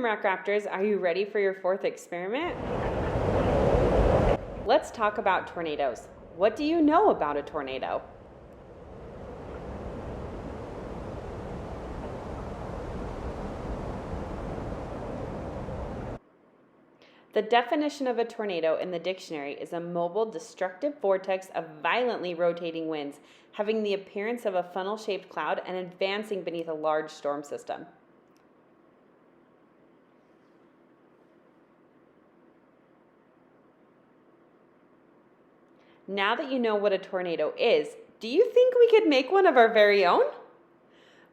Rimrock Raptors, are you ready for your fourth experiment? Let's talk about tornadoes. What do you know about a tornado? The definition of a tornado in the dictionary is a mobile, destructive vortex of violently rotating winds, having the appearance of a funnel-shaped cloud and advancing beneath a large storm system. Now that you know what a tornado is, do you think we could make one of our very own?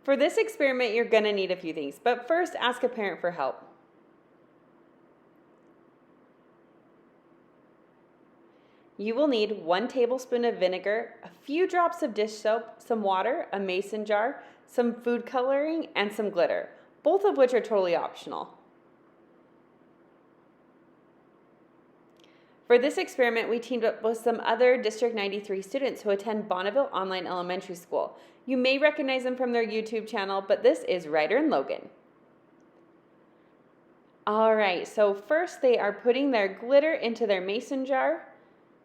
For this experiment, you're going to need a few things, but first ask a parent for help. You will need 1 tablespoon of vinegar, a few drops of dish soap, some water, a mason jar, some food coloring, and some glitter, both of which are totally optional. For this experiment, we teamed up with some other District 93 students who attend Bonneville Online Elementary School. You may recognize them from their YouTube channel, but this is Ryder and Logan. All right, so first they are putting their glitter into their mason jar.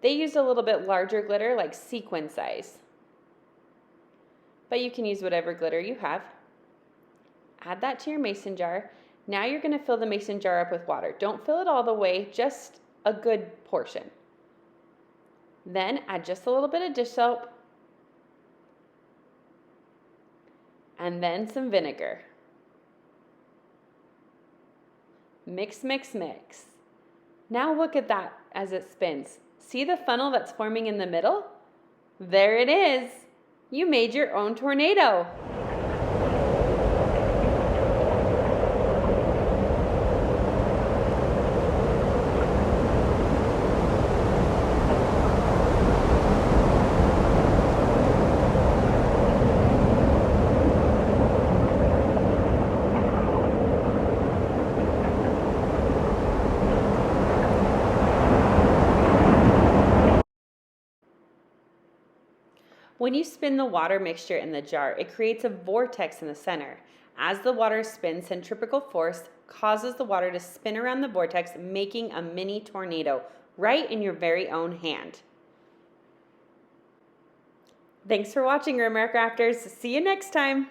They used a little bit larger glitter, like sequin size. But you can use whatever glitter you have. Add that to your mason jar. Now you're going to fill the mason jar up with water. Don't fill it all the way, just a good portion. Then add just a little bit of dish soap. And then some vinegar. Mix, mix, mix. Now look at that as it spins. See the funnel that's forming in the middle? There it is. You made your own tornado. When you spin the water mixture in the jar, it creates a vortex in the center. As the water spins, centripetal force causes the water to spin around the vortex, making a mini tornado right in your very own hand. Thanks for watching, Rimrock Raptors. See you next time.